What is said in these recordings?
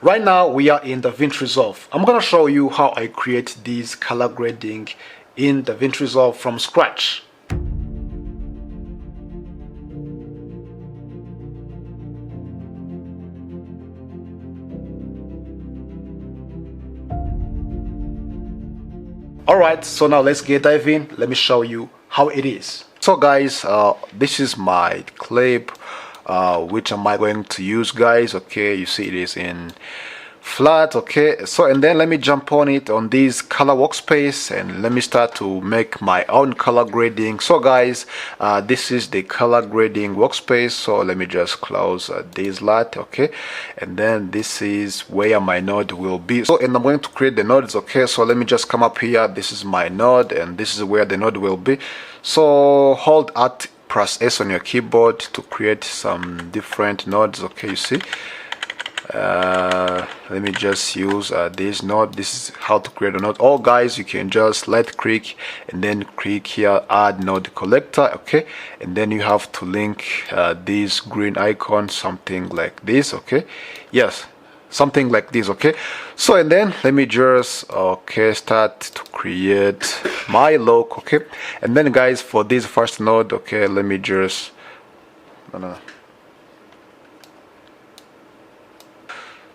Right now we are in DaVinci Resolve. I'm gonna show you how I create this color grading in DaVinci Resolve from scratch. Alright, so now let's dive in. Let me show you how it is. So guys, this is my clip which am I going to use, guys. Okay, you see it is in flat. Okay, so and then let me jump on it on this color workspace and let me start to make my own color grading. So guys, this is the color grading workspace. So let me just close this lot. Okay, and then this is where my node will be. So and I'm going to create the nodes. Okay, so let me just come up here. This is my node and this is where the node will be. So hold Alt plus S on your keyboard to create some different nodes. Okay, you see, let me just use this node. This is how to create a node. Oh guys, you can just left click and then click here, add node collector. Okay, and then you have to link this green icon, something like this. Okay, yes, something like this. Okay, so and then let me just start to create my logo. Okay, and then guys, for this first node, okay, let me just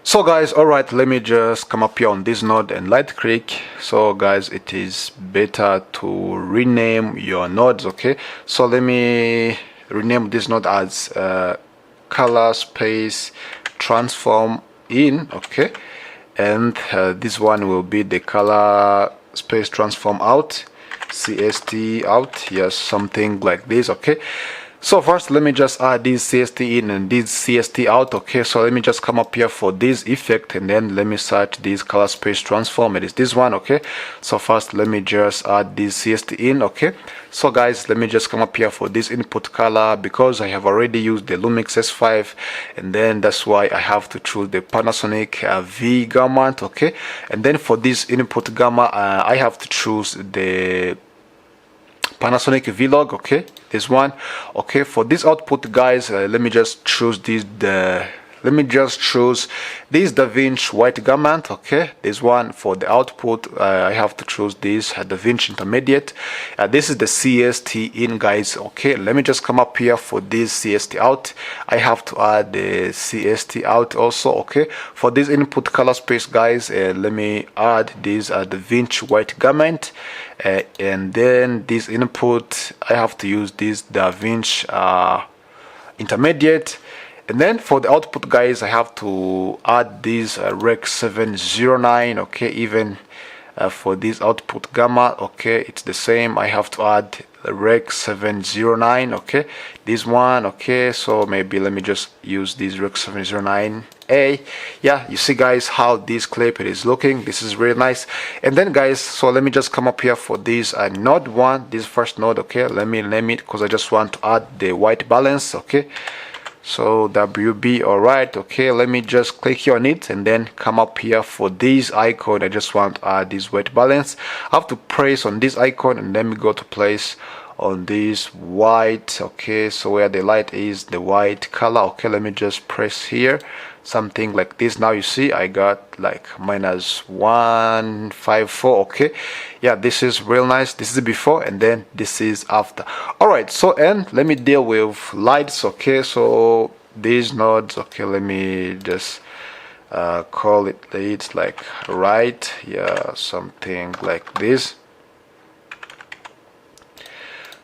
so guys, alright, let me just come up here on this node and right click. So guys, it is better to rename your nodes. Okay, so let me rename this node as color space transform in. Okay, and this one will be the color space transform out, CST out. Yes, something like this. Okay, so first let me just add this CST in and this CST out. Okay, so let me just come up here for this effect and then let me search this color space transform. It is this one. Okay, so first let me just add this CST in. Okay, so guys, let me just come up here for this input color because I have already used the Lumix S5 and then that's why I have to choose the Panasonic V gamma. Okay, and then for this input gamma I have to choose the Panasonic Vlog. Okay, this one. Okay, for this output guys, let me just choose this DaVinci white garment. Okay, this one. For the output I have to choose this DaVinci intermediate. This is the CST in, guys. Okay, let me just come up here for this CST out. I have to add the CST out also. Okay, for this input color space guys, let me add this DaVinci white garment. And then this input I have to use this DaVinci intermediate, and then for the output guys I have to add this Rec 709. Okay, even for this output gamma, okay, it's the same. I have to add the Rec 709. Okay, this one. Okay, so maybe let me just use this Rec 709A. Yeah, you see guys how this clip it is looking. This is really nice. And then guys, so let me just come up here for this node one, this first node. Okay, let me name it because I just want to add the white balance. Okay, so WB. Alright, okay, let me just click here on it and then come up here for this icon. I just want to add this white balance. I have to press on this icon and then we go to place on this white. Okay, so where the light is, the white color. Okay, let me just press here, something like this. Now you see I got like -154. Okay, yeah, this is real nice. This is before and then this is after. Alright, so and let me deal with lights. Okay, so these nodes, okay, let me just call it leads like right, yeah, something like this.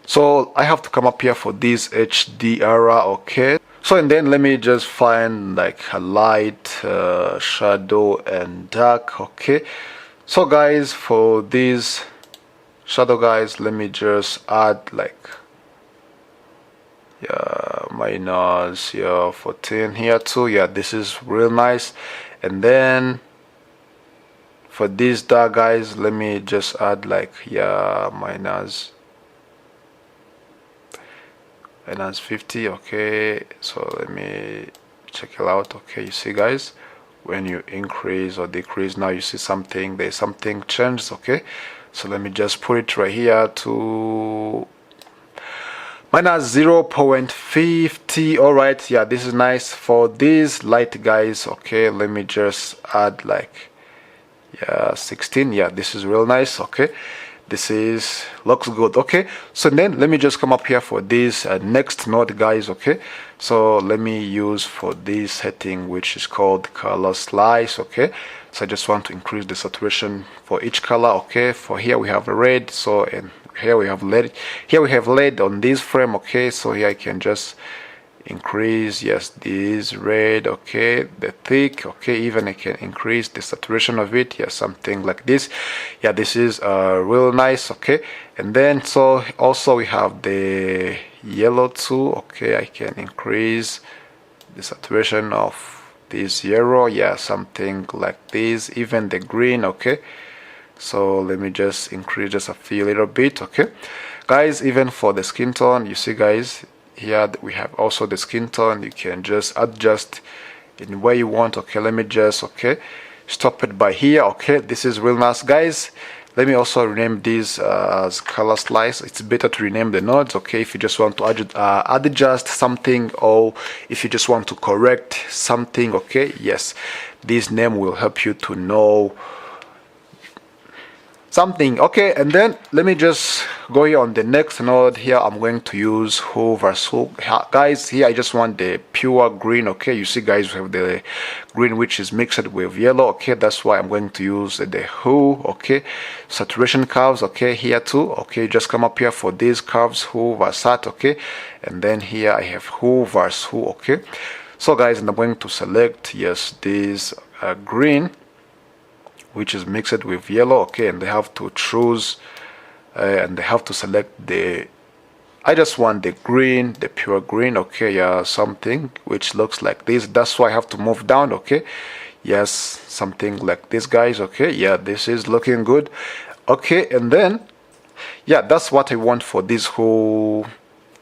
So I have to come up here for this HDR. Okay, so and then let me just find like a light, shadow and dark. Okay, so guys, for this shadow guys, let me just add like minus 14 here too. Yeah, this is real nice. And then for this dark guys, let me just add like minus 50. Okay, so let me check it out. Okay, you see guys, when you increase or decrease, now you see something, there's something changed. Okay, so let me just put it right here to -0.50. all right, yeah, this is nice. For these light guys, okay, let me just add like, yeah, 16. Yeah, this is real nice. Okay, this is looks good. Okay, so then let me just come up here for this next node, guys. Okay, so let me use for this setting, which is called color slice. Okay, so I just want to increase the saturation for each color. Okay, for here we have a red, so, and here we have lead. Here we have lead on this frame. Okay, so here I can just increase, yes, this red, okay, the thick, okay, even I can increase the saturation of it, yeah, something like this. Yeah, this is real nice. Okay, and then so also we have the yellow too. Okay, I can increase the saturation of this yellow, yeah, something like this. Even the green. Okay, so let me just increase just a few little bit. Okay, guys, even for the skin tone, you see, guys, here we have also the skin tone. You can just adjust in where you want. Okay, let me just, okay, stop it by here. Okay, this is real nice, guys. Let me also rename this as color slice. It's better to rename the nodes. Okay, if you just want to adjust something, or if you just want to correct something, okay, yes, this name will help you to know something. Okay, and then let me just go here on the next node. Here I'm going to use who versus who. Guys, here I just want the pure green. Okay, you see, guys, we have the green which is mixed with yellow. Okay, that's why I'm going to use the who. Okay, saturation curves. Okay, here too. Okay, just come up here for these curves, who versus sat. Okay, and then here I have who versus who. Okay, so guys, and I'm going to select, yes, this green which is mixed with yellow. Okay, and they have to choose and they have to select the, I just want the green, the pure green. Okay, yeah, something which looks like this. That's why I have to move down. Okay, yes, something like this, guys. Okay, yeah, this is looking good. Okay, and then yeah, that's what I want for this whole,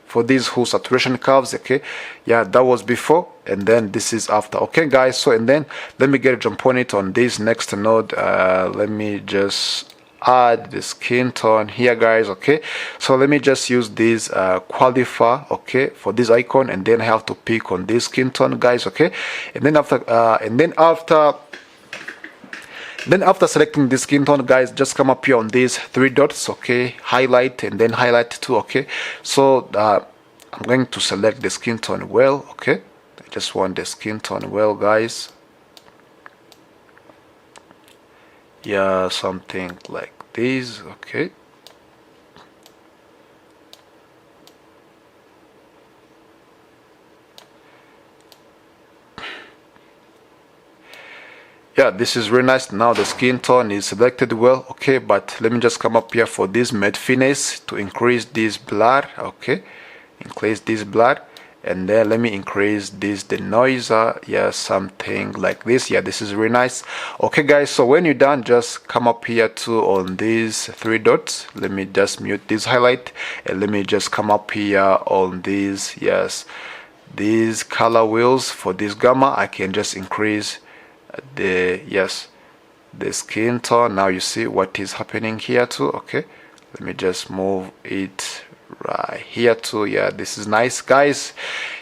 for these whole saturation curves. Okay, yeah, that was before, and then this is after. Okay, guys, so and then let me get a jump on it on this next node. Let me just add the skin tone here, guys. Okay, so let me just use this qualifier, okay, for this icon, and then I have to pick on this skin tone, guys. Okay, and then after selecting the skin tone, guys, just come up here on these three dots. Okay, highlight and then highlight too. Okay, so I'm going to select the skin tone well. Okay, I just want the skin tone well, guys. Yeah, something like this. Okay, yeah, this is really nice. Now the skin tone is selected well. Okay, but let me just come up here for this matte finesse to increase this blur. Okay, increase this blur, and then let me increase this denoiser. Yeah, something like this. Yeah, this is really nice. Okay, guys, so when you're done, just come up here to on these three dots. Let me just mute this highlight, and let me just come up here on these, yes, these color wheels. For this gamma, I can just increase the, yes, the skin tone. Now you see what is happening here too. Okay, let me just move it right here too. Yeah, this is nice, guys.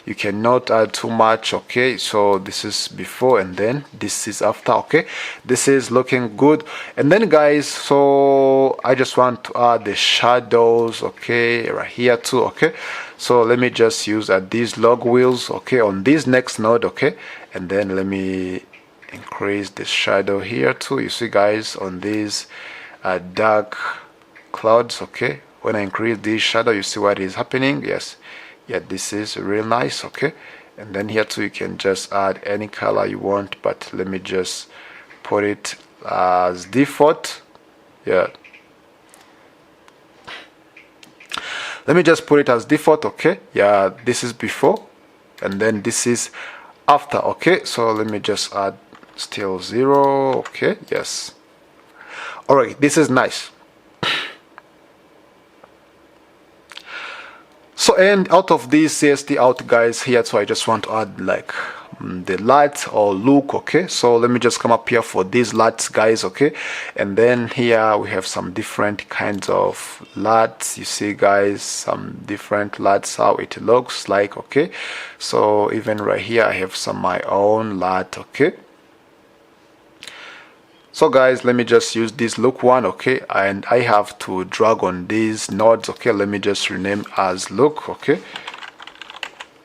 You cannot add too much. Okay, so this is before and then this is after. Okay, this is looking good. And then, guys, so I just want to add the shadows. Okay, right here too. Okay, so let me just use these log wheels. Okay, on this next node. Okay, and then let me increase the shadow here too. You see, guys, on these dark clouds. Okay, when I increase this shadow, you see what is happening. Yes, yeah, this is real nice. Okay, and then here too, you can just add any color you want, but let me just put it as default. Yeah, let me just put it as default. Okay, yeah, this is before and then this is after. Okay, so let me just add still 0. Okay, yes, all right, this is nice. So, and out of this CST out, guys, here, so I just want to add like the light or look. Okay, so let me just come up here for these lights, guys. Okay, and then here we have some different kinds of lights. You see, guys, some different lights, how it looks like. Okay, so even right here I have some my own light. Okay, so guys, let me just use this look one. Okay, and I have to drag on these nodes. Okay, let me just rename as look. Okay,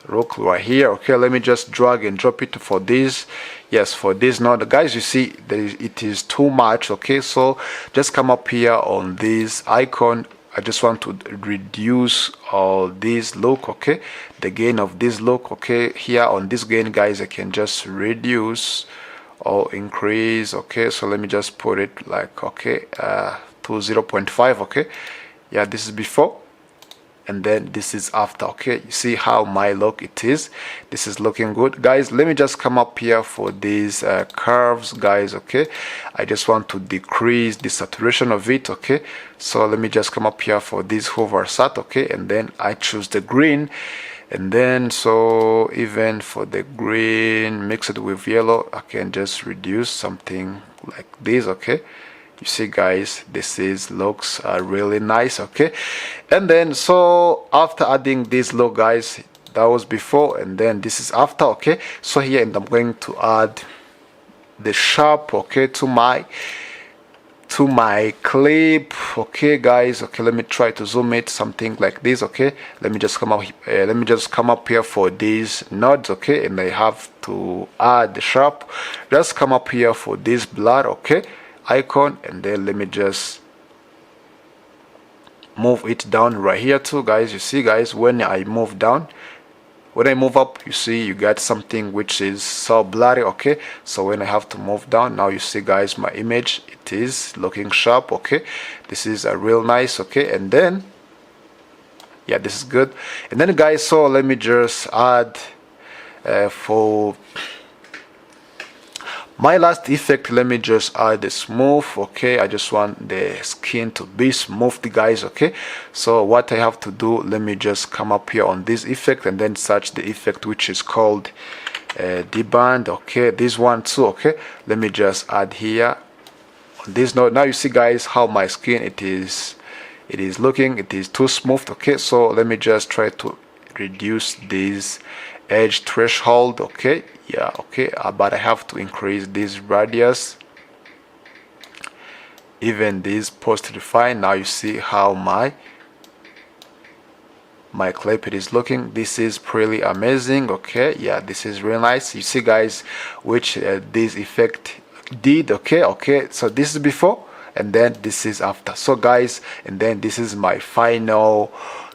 look right here. Okay, let me just drag and drop it for this. Yes, for this node, guys, you see it is too much. Okay, so just come up here on this icon. I just want to reduce all this look. Okay, the gain of this look. Okay, here on this gain, guys, I can just reduce or increase. Okay, so let me just put it like, okay, to 0.5. Okay, yeah, this is before and then this is after. Okay, you see how my look it is. This is looking good, guys. Let me just come up here for these curves, guys. Okay, I just want to decrease the saturation of it. Okay, so let me just come up here for this hover sat. Okay, and then I choose the green, and then so even for the green mix it with yellow, I can just reduce something like this. Okay, you see, guys, this is looks really nice. Okay, and then so after adding this look, guys, that was before and then this is after. Okay, so here and I'm going to add the sharp, okay, to my clip. Okay, guys, okay, let me try to zoom it something like this. Okay, let me just come up here for these nodes. Okay, and I have to add the sharp. Just come up here for this blur, okay, icon, and then let me just move it down right here too, guys. You see, guys, when I move down, when I move up, you see you got something which is so blurry. Okay, so when I have to move down, now you see, guys, my image, it is looking sharp. Okay, this is a real nice. Okay, and then yeah, this is good. And then, guys, so let me just add for my last effect, let me just add the smooth. Okay, I just want the skin to be smooth, guys. Okay, so what I have to do, let me just come up here on this effect and then search the effect which is called deband. Okay, this one too. Okay, let me just add here on this node. Now you see, guys, how my skin it is looking, it is too smooth. Okay, so let me just try to reduce this edge threshold. Okay, yeah, okay, but I have to increase this radius, even this post refine. Now you see how my clip it is looking. This is pretty amazing. Okay, yeah, this is really nice. You see, guys, which this effect did. Okay, so this is before and then this is after. So, guys, and then this is my final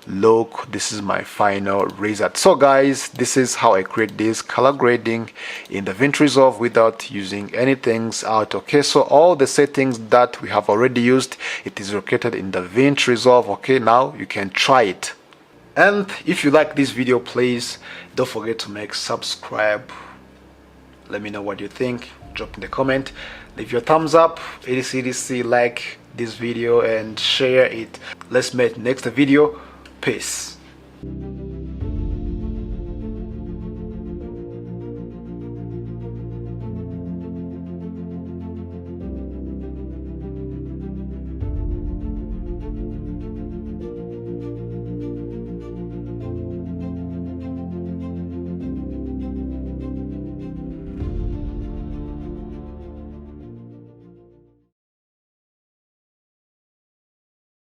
look, this is my final result. So, guys, this is how I create this color grading in DaVinci Resolve without using anything out. Okay, so all the settings that we have already used, it is located in DaVinci Resolve. Okay, now you can try it. And if you like this video, please don't forget to make subscribe. Let me know what you think. Drop in the comment, leave your thumbs up, etc, like this video and share it. Let's meet next video. Peace.